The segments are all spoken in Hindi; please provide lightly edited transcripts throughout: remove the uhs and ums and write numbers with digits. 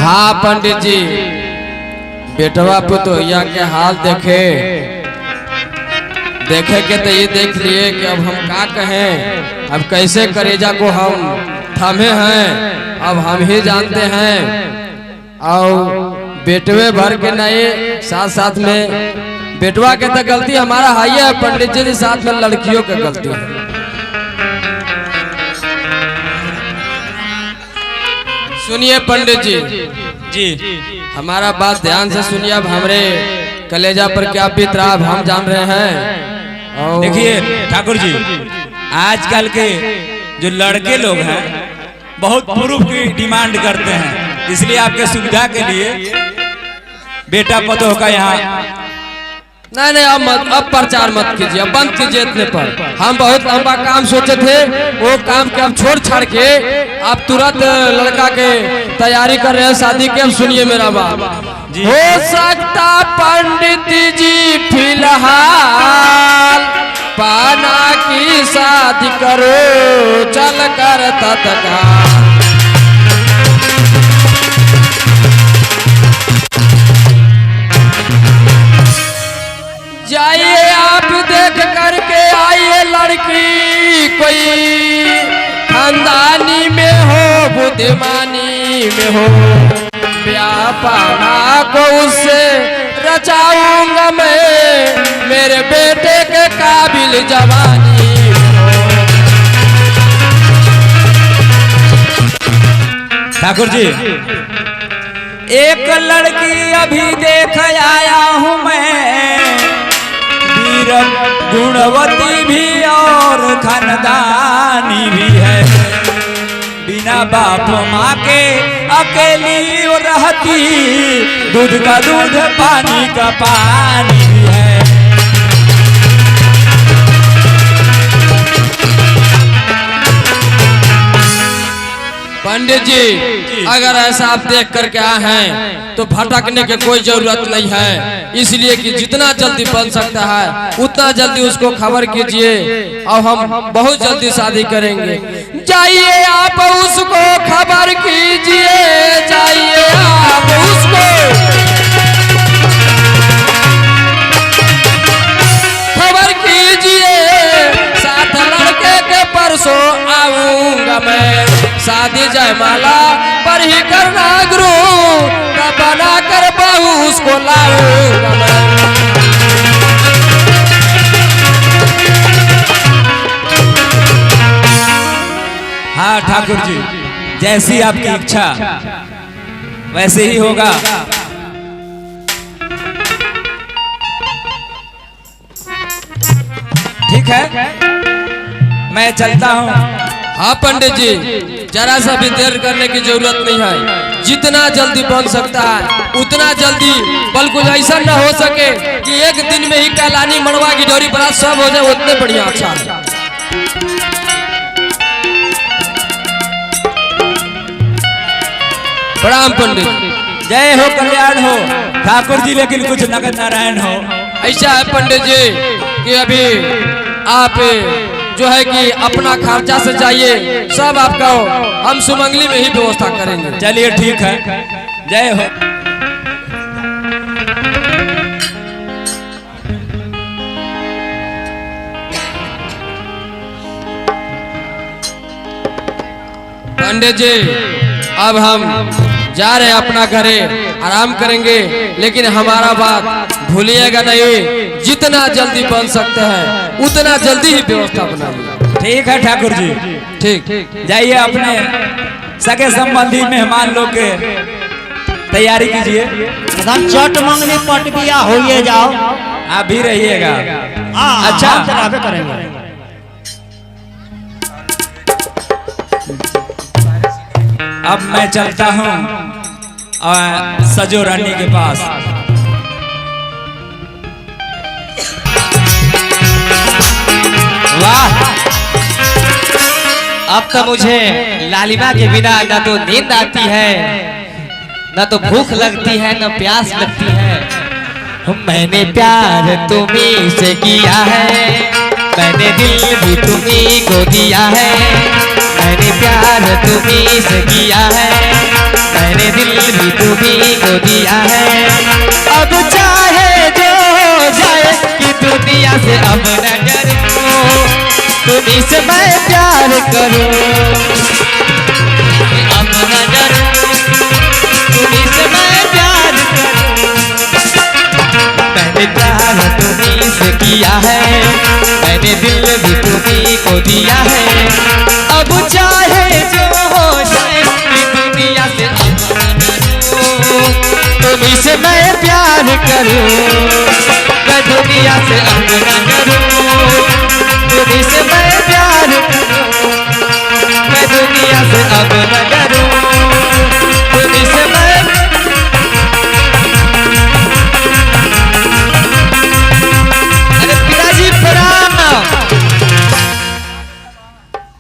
हाँ पंडित जी, बेटवा पुतोहिया के हाल देखे के तो ये देख लिए कि अब हम क्या कहें, अब कैसे करेजा को हम थमे हैं, अब हम ही जानते हैं। और बेटवे भर के नहीं, साथ साथ में बेटवा के तो गलती हमारा है ही है, पंडित जी साथ में लड़कियों की गलती है। सुनिए पंडित जी, हमारा बात ध्यान से सुनिए। अब हमरे कलेजा पर क्या बीत रहा अब हम जान रहे हैं। देखिए ठाकुर जी, आजकल के जो लड़के लोग हैं बहुत प्रूफ की डिमांड करते हैं, इसलिए आपके सुविधा के लिए बेटा पतोह का यहाँ नहीं अब प्रचार मत कीजिए, अब बंद कीजिए। इतने पर हम बहुत लंबा काम सोचे थे, वो काम के हम छोड़ छाड़ के आप तुरंत लड़का के तैयारी कर रहे हैं शादी के। अब सुनिए मेरा बात, हो सकता पंडित जी फिलहाल पाना की शादी करो चल कर तत्काल। जाइए आप देख करके आइए लड़की कोई खानदानी में हो, बुद्धिमानी में हो, ब्याह पाना को उससे रचाऊंगा मैं, मेरे बेटे के काबिल जवानी हो। ठाकुर जी, एक लड़की अभी देख आया हूँ मैं, गुणवती भी और खानदानी भी है, बिना बाप माँ के अकेली रहती, दूध का दूध पानी का पानी भी है। पंडित जी, अगर ऐसा आप देख करके आए हैं तो भटकने की कोई जरूरत नहीं है, इसलिए कि जितना जल्दी बन सकता है उतना जल्दी उसको खबर कीजिए और हम बहुत जल्दी शादी करेंगे। जाइए आप उसको खबर कीजिए, जाइए आप उसको खबर कीजिए, साथ लड़के के परसों आऊंगा मैं, शादी जयमाला पर ही करना गुरु, तब बना कर बहू उसको लाऊंगा मैं। हाँ ठाकुर जी, जैसी आपकी इच्छा वैसे ही होगा। ठीक है, मैं चलता हूँ। हाँ पंडित जी, जरा सा भी देर करने की जरूरत नहीं है, जितना जल्दी बन सकता है उतना जल्दी, बल्कि ऐसा न हो सके कि एक दिन में ही कैलानी मड़वा की डोरी बरात सब हो जाए, उतने बढ़िया अच्छा है। प्रणाम पंडित, जय हो कल्याण हो ठाकुर जी, लेकिन कुछ नगद नारायण हो। ऐसा है पंडित जी कि अभी आप जो है कि अपना खर्चा से जाइए, सब आपका हम सुमंगली में ही व्यवस्था करेंगे। चलिए ठीक है, जय हो। पंडित जी, अब हम जा रहे हैं अपना घरे, आराम करेंगे, लेकिन हमारा बात भूलिएगा नहीं, जितना जल्दी बन सकते हैं उतना जल्दी ही व्यवस्था बनाइए। ठीक है ठाकुर जी, ठीक, जाइए अपने सगे संबंधी मेहमान लोग के तैयारी कीजिए। चट मंगनी पट बिया होइए जाओ, आप भी रहिएगा। अच्छा करेंगे। अब मैं चलता हूँ सजो रानी के पास। वाह, अब तो मुझे लालिमा के बिना न तो नींद आती है, न तो भूख लगती है, न प्यास लगती है। मैंने प्यार तुम्हीं से किया है, मैंने दिल भी तुम्हीं को दिया है, मैंने प्यार तुम्हीं से किया है, मैंने दिल भी से मैं प्यार करूं, अब न डरूं, तुम्हीं से मैं प्यार करूं। मैंने प्यार तुम्हीं से किया है, मैंने दिल भी तुम्हीं को दिया है। अब चाहे जो हो जाए दुनिया से अब न डरूं, तुम्हीं से मैं प्यार करूं, मैं दुनिया से अब न डरूं, तुम्हीं से मैं प्यार करूं, मैं दुनिया से अब न डरूं, तुम्हीं से मैं। अरे पिताजी प्रणाम।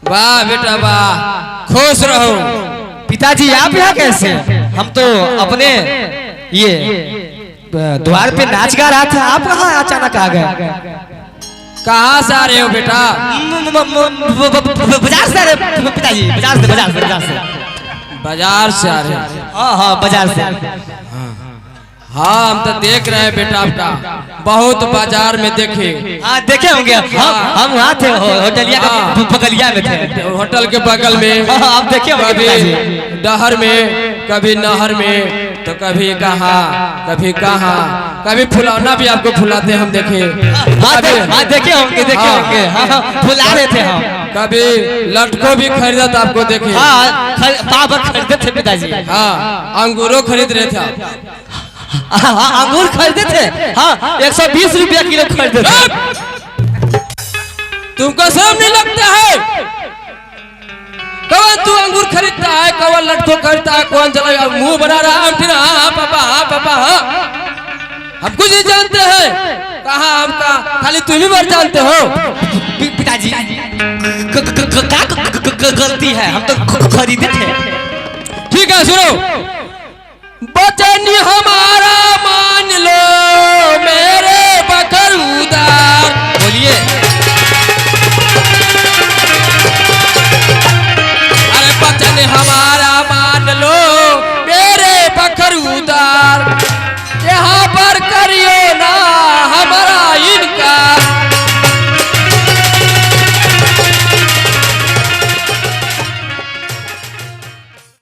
वाह बेटा वाह, खुश रहो। पिताजी आप यहाँ कैसे? हम तो अपने ये द्वार पे नाच गा रहा था, आप कहाँ अचानक आ गए? कहाँ से आ रहे हो बेटा? बाजार से आ रहे पिताजी, बाजार से। बाजार से आ रहे हो? हाँ हाँ बाजार से। हाँ हम तो देख रहे हैं बेटा, आपका बहुत बाजार में देखे। हाँ देखे होंगे, हम वहाँ थे होटलिया के बगलिया में थे, होटल के बगल में। हाँ, आप देखे होंगे कभी पिताजी। डहर में, कभी नहर में, तो कभी कहाँ कभी फुलौना भी आपको फुलाते हम देखे। हाँ देखे होंगे, हाँ फुला रहे थे हम। कभी लटको भी खरीदत आपको देखे। हाँ पाव खरीदे थे पिताजी। हाँ अंगूरों खरीद रहे थे आप। हाँ अंगूर खरीदे थे, हाँ 120 रुपया किलो खरीदे थे। तुमको सब नहीं लगता है? कौन तू अंगूर खरीदता है, कौन लटको खरीदता है, कौन चला मुंह बना रहा है फिर हाँ पापा हाँ। हम कुछ नहीं जानते हैं, कहा हमका खाली तुम ही बार जानते हो। पिताजी गलती है, हम तो खरीदे थे। ठीक है सुनो, बचन हमारा